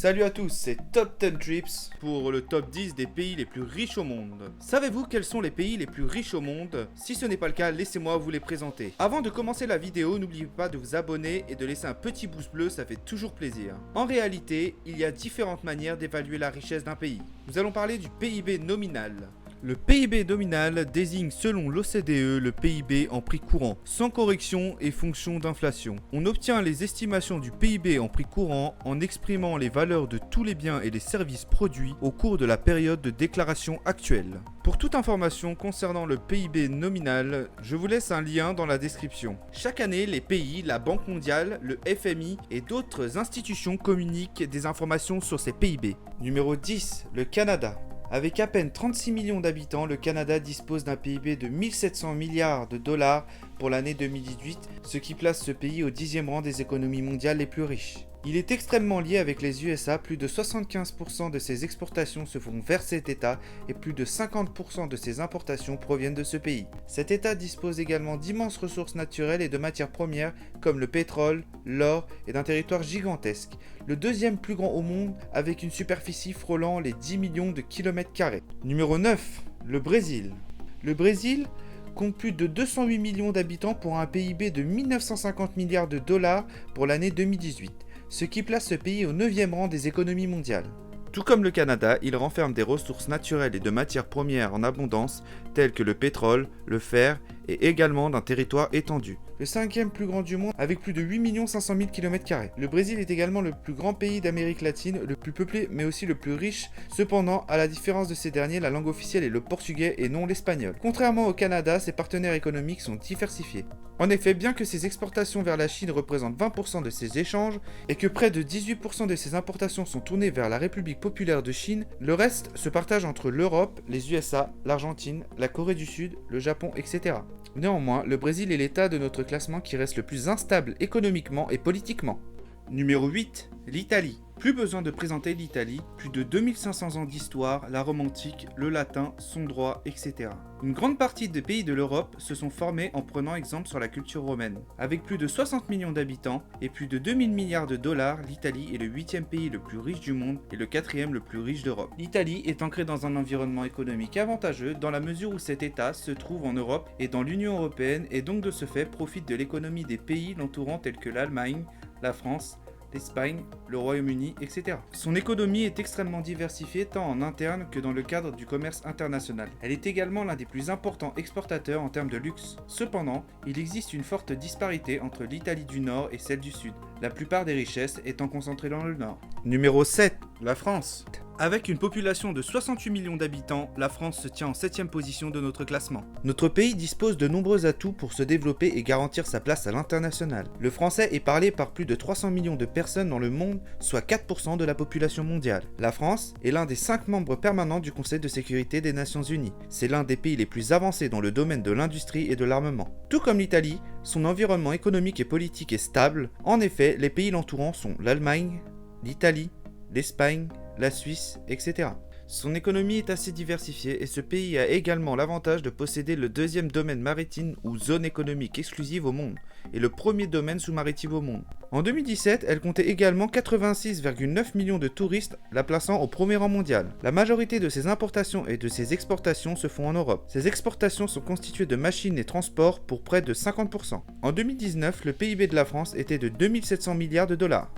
Salut à tous, c'est Top 10 Trips pour le top 10 des pays les plus riches au monde. Savez-vous quels sont les pays les plus riches au monde? Si ce n'est pas le cas, laissez-moi vous les présenter. Avant de commencer la vidéo, n'oubliez pas de vous abonner et de laisser un petit pouce bleu, ça fait toujours plaisir. En réalité, il y a différentes manières d'évaluer la richesse d'un pays. Nous allons parler du PIB nominal. Le PIB nominal désigne selon l'OCDE le PIB en prix courant, sans correction et fonction d'inflation. On obtient les estimations du PIB en prix courant en exprimant les valeurs de tous les biens et les services produits au cours de la période de déclaration actuelle. Pour toute information concernant le PIB nominal, je vous laisse un lien dans la description. Chaque année, les pays, la Banque mondiale, le FMI et d'autres institutions communiquent des informations sur ces PIB. Numéro 10, le Canada. Avec à peine 36 millions d'habitants, le Canada dispose d'un PIB de 1700 milliards de dollars pour l'année 2018, ce qui place ce pays au 10e rang des économies mondiales les plus riches. Il est extrêmement lié avec les USA, plus de 75% de ses exportations se font vers cet État et plus de 50% de ses importations proviennent de ce pays. Cet État dispose également d'immenses ressources naturelles et de matières premières comme le pétrole, l'or et d'un territoire gigantesque, le deuxième plus grand au monde avec une superficie frôlant les 10 millions de kilomètres carrés. Numéro 9, le Brésil. Le Brésil compte plus de 208 millions d'habitants pour un PIB de 1950 milliards de dollars pour l'année 2018. Ce qui place ce pays au 9e rang des économies mondiales. Tout comme le Canada, il renferme des ressources naturelles et de matières premières en abondance, telles que le pétrole, le fer et également d'un territoire étendu. Le 5e plus grand du monde avec plus de 8 500 000 km². Le Brésil est également le plus grand pays d'Amérique latine, le plus peuplé mais aussi le plus riche. Cependant, à la différence de ces derniers, la langue officielle est le portugais et non l'espagnol. Contrairement au Canada, ses partenaires économiques sont diversifiés. En effet, bien que ses exportations vers la Chine représentent 20% de ses échanges et que près de 18% de ses importations sont tournées vers la République populaire de Chine, le reste se partage entre l'Europe, les USA, l'Argentine, la Corée du Sud, le Japon, etc. Néanmoins, le Brésil est l'état de notre classement qui reste le plus instable économiquement et politiquement. Numéro 8, l'Italie. Plus besoin de présenter l'Italie, plus de 2500 ans d'histoire, la Rome antique, le latin, son droit, etc. Une grande partie des pays de l'Europe se sont formés en prenant exemple sur la culture romaine. Avec plus de 60 millions d'habitants et plus de 2000 milliards de dollars, l'Italie est le 8e pays le plus riche du monde et le 4e le plus riche d'Europe. L'Italie est ancrée dans un environnement économique avantageux dans la mesure où cet État se trouve en Europe et dans l'Union européenne et donc de ce fait profite de l'économie des pays l'entourant tels que l'Allemagne, la France, l'Espagne, le Royaume-Uni, etc. Son économie est extrêmement diversifiée tant en interne que dans le cadre du commerce international. Elle est également l'un des plus importants exportateurs en termes de luxe. Cependant, il existe une forte disparité entre l'Italie du Nord et celle du Sud, la plupart des richesses étant concentrées dans le Nord. Numéro 7, la France. Avec une population de 68 millions d'habitants, la France se tient en 7e position de notre classement. Notre pays dispose de nombreux atouts pour se développer et garantir sa place à l'international. Le français est parlé par plus de 300 millions de personnes dans le monde, soit 4% de la population mondiale. La France est l'un des 5 membres permanents du Conseil de sécurité des Nations Unies. C'est l'un des pays les plus avancés dans le domaine de l'industrie et de l'armement. Tout comme l'Italie, son environnement économique et politique est stable. En effet, les pays l'entourant sont l'Allemagne, l'Italie, l'Espagne, la Suisse, etc. Son économie est assez diversifiée et ce pays a également l'avantage de posséder le 2e domaine maritime ou zone économique exclusive au monde et le 1er domaine sous-maritime au monde. En 2017, elle comptait également 86,9 millions de touristes, la plaçant au 1er rang mondial. La majorité de ses importations et de ses exportations se font en Europe. Ses exportations sont constituées de machines et transports pour près de 50%. En 2019, le PIB de la France était de 2700 milliards de dollars.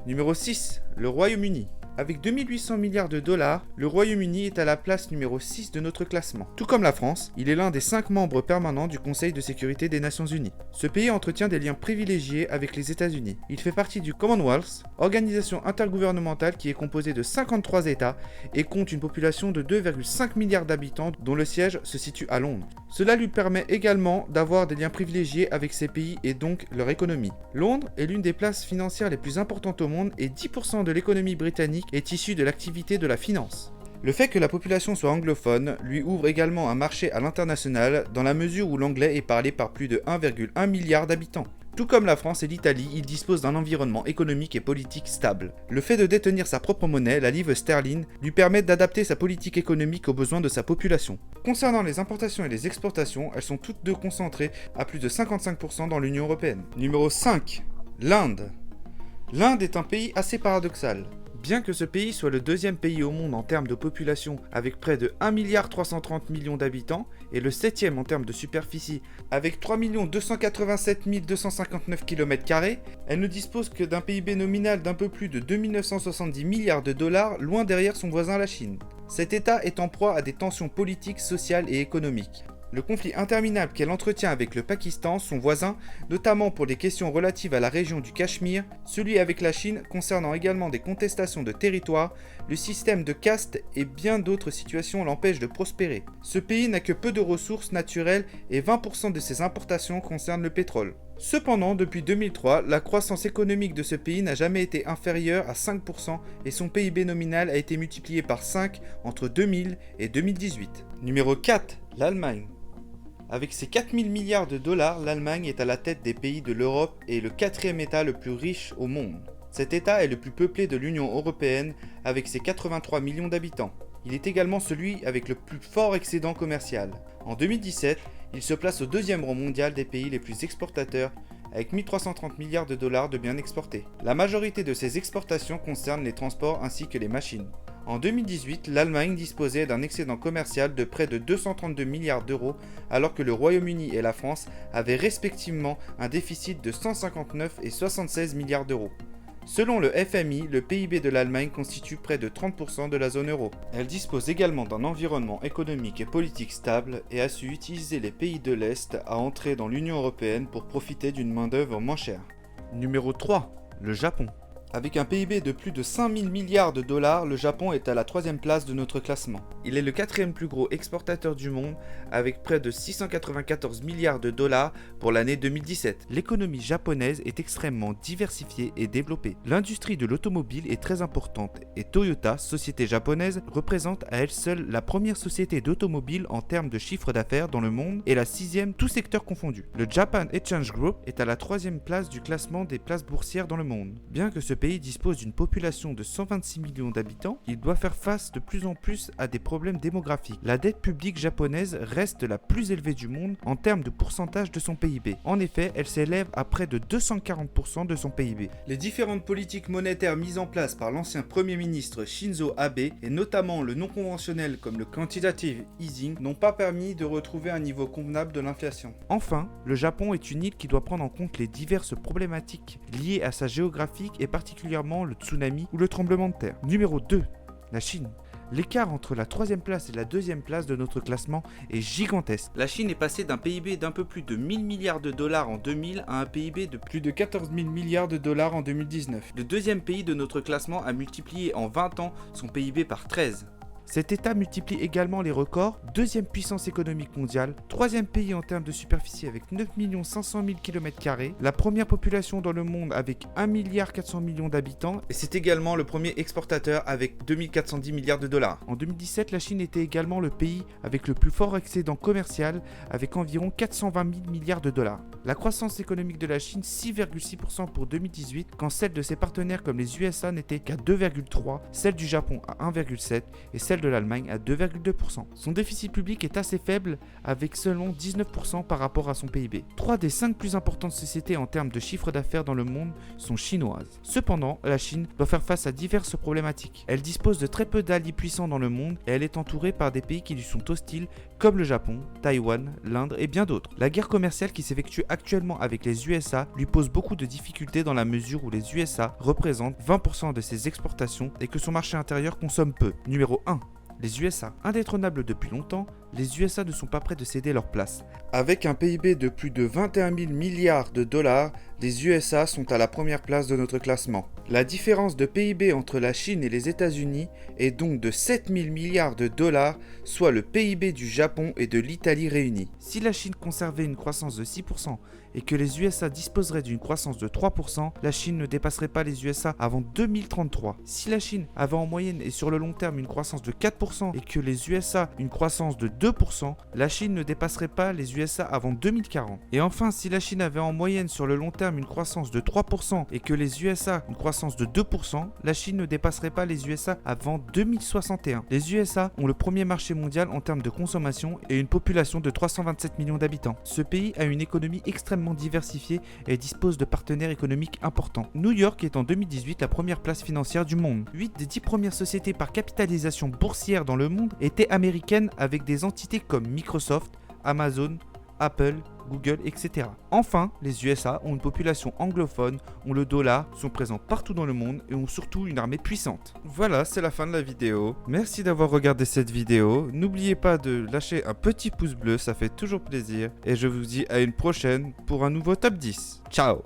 Numéro 6, le Royaume-Uni. Avec 2800 milliards de dollars, le Royaume-Uni est à la place numéro 6 de notre classement. Tout comme la France, il est l'un des 5 membres permanents du Conseil de sécurité des Nations Unies. Ce pays entretient des liens privilégiés avec les États-Unis. Il fait partie du Commonwealth, organisation intergouvernementale qui est composée de 53 États et compte une population de 2,5 milliards d'habitants dont le siège se situe à Londres. Cela lui permet également d'avoir des liens privilégiés avec ces pays et donc leur économie. Londres est l'une des places financières les plus importantes au monde et 10% de l'économie britannique est issue de l'activité de la finance. Le fait que la population soit anglophone lui ouvre également un marché à l'international dans la mesure où l'anglais est parlé par plus de 1,1 milliard d'habitants. Tout comme la France et l'Italie, il dispose d'un environnement économique et politique stable. Le fait de détenir sa propre monnaie, la livre sterling, lui permet d'adapter sa politique économique aux besoins de sa population. Concernant les importations et les exportations, elles sont toutes deux concentrées à plus de 55% dans l'Union européenne. Numéro 5. L'Inde. L'Inde est un pays assez paradoxal. Bien que ce pays soit le deuxième pays au monde en termes de population avec près de 1,330 milliard d'habitants et le septième en termes de superficie avec 3 287 259 km², elle ne dispose que d'un PIB nominal d'un peu plus de 2 970 milliards de dollars, loin derrière son voisin la Chine. Cet État est en proie à des tensions politiques, sociales et économiques. Le conflit interminable qu'elle entretient avec le Pakistan, son voisin, notamment pour les questions relatives à la région du Cachemire, celui avec la Chine concernant également des contestations de territoire, le système de caste et bien d'autres situations l'empêchent de prospérer. Ce pays n'a que peu de ressources naturelles et 20% de ses importations concernent le pétrole. Cependant, depuis 2003, la croissance économique de ce pays n'a jamais été inférieure à 5% et son PIB nominal a été multiplié par 5 entre 2000 et 2018. Numéro 4, l'Allemagne. Avec ses 4 000 milliards de dollars, l'Allemagne est à la tête des pays de l'Europe et le quatrième État le plus riche au monde. Cet État est le plus peuplé de l'Union européenne avec ses 83 millions d'habitants. Il est également celui avec le plus fort excédent commercial. En 2017, il se place au deuxième rang mondial des pays les plus exportateurs avec 1330 milliards de dollars de biens exportés. La majorité de ces exportations concernent les transports ainsi que les machines. En 2018, l'Allemagne disposait d'un excédent commercial de près de 232 milliards d'euros, alors que le Royaume-Uni et la France avaient respectivement un déficit de 159 et 76 milliards d'euros. Selon le FMI, le PIB de l'Allemagne constitue près de 30% de la zone euro. Elle dispose également d'un environnement économique et politique stable et a su utiliser les pays de l'Est à entrer dans l'Union européenne pour profiter d'une main-d'œuvre moins chère. Numéro 3, le Japon. Avec un PIB de plus de 5000 milliards de dollars, le Japon est à la troisième place de notre classement. Il est le quatrième plus gros exportateur du monde avec près de 694 milliards de dollars pour l'année 2017. L'économie japonaise est extrêmement diversifiée et développée. L'industrie de l'automobile est très importante et Toyota, société japonaise, représente à elle seule la première société d'automobile en termes de chiffre d'affaires dans le monde et la sixième, tous secteurs confondus. Le Japan Exchange Group est à la troisième place du classement des places boursières dans le monde. Bien que ce pays dispose d'une population de 126 millions d'habitants, il doit faire face de plus en plus à des problèmes démographiques. La dette publique japonaise reste la plus élevée du monde en termes de pourcentage de son PIB. En effet, elle s'élève à près de 240% de son PIB. Les différentes politiques monétaires mises en place par l'ancien Premier ministre Shinzo Abe, et notamment le non conventionnel comme le quantitative easing, n'ont pas permis de retrouver un niveau convenable de l'inflation. Enfin, le Japon est une île qui doit prendre en compte les diverses problématiques liées à sa géographie et particulièrement le tsunami ou le tremblement de terre. Numéro 2, la Chine. L'écart entre la troisième place et la deuxième place de notre classement est gigantesque. La Chine est passée d'un PIB d'un peu plus de 1000 milliards de dollars en 2000 à un PIB de plus de 14 000 milliards de dollars en 2019. Le deuxième pays de notre classement a multiplié en 20 ans son PIB par 13. Cet État multiplie également les records, deuxième puissance économique mondiale, troisième pays en termes de superficie avec 9 500 000 km², la première population dans le monde avec 1,4 milliard d'habitants, et c'est également le premier exportateur avec 2410 milliards de dollars. En 2017, la Chine était également le pays avec le plus fort excédent commercial avec environ 420 000 milliards de dollars. La croissance économique de la Chine 6,6% pour 2018, quand celle de ses partenaires comme les USA n'était qu'à 2,3%, celle du Japon à 1,7% et celle de l'Allemagne à 2,2%. Son déficit public est assez faible avec seulement 19% par rapport à son PIB. 3 des 5 plus importantes sociétés en termes de chiffre d'affaires dans le monde sont chinoises. Cependant, la Chine doit faire face à diverses problématiques. Elle dispose de très peu d'alliés puissants dans le monde et elle est entourée par des pays qui lui sont hostiles comme le Japon, Taïwan, l'Inde et bien d'autres. La guerre commerciale qui s'effectue actuellement avec les USA lui pose beaucoup de difficultés dans la mesure où les USA représentent 20% de ses exportations et que son marché intérieur consomme peu. Numéro 1. Les USA. Indétrônables depuis longtemps, les USA ne sont pas prêts de céder leur place. Avec un PIB de plus de 21 000 milliards de dollars, les USA sont à la première place de notre classement. La différence de PIB entre la Chine et les États-Unis est donc de 7 000 milliards de dollars, soit le PIB du Japon et de l'Italie réunis. Si la Chine conservait une croissance de 6% et que les USA disposeraient d'une croissance de 3%, la Chine ne dépasserait pas les USA avant 2033. Si la Chine avait en moyenne et sur le long terme une croissance de 4% et que les USA une croissance de 2%, la Chine ne dépasserait pas les USA avant 2040. Et enfin, si la Chine avait en moyenne sur le long terme une croissance de 3% et que les USA une croissance de 2%, la Chine ne dépasserait pas les USA avant 2061. Les USA ont le premier marché mondial en termes de consommation et une population de 327 millions d'habitants. Ce pays a une économie extrêmement diversifiée et dispose de partenaires économiques importants. New York est en 2018 la première place financière du monde. 8 des 10 premières sociétés par capitalisation boursière dans le monde étaient américaines avec des entités comme Microsoft, Amazon, Apple, Google, etc. Enfin, les USA ont une population anglophone, ont le dollar, sont présents partout dans le monde et ont surtout une armée puissante. Voilà, c'est la fin de la vidéo. Merci d'avoir regardé cette vidéo. N'oubliez pas de lâcher un petit pouce bleu, ça fait toujours plaisir. Et je vous dis à une prochaine pour un nouveau top 10. Ciao!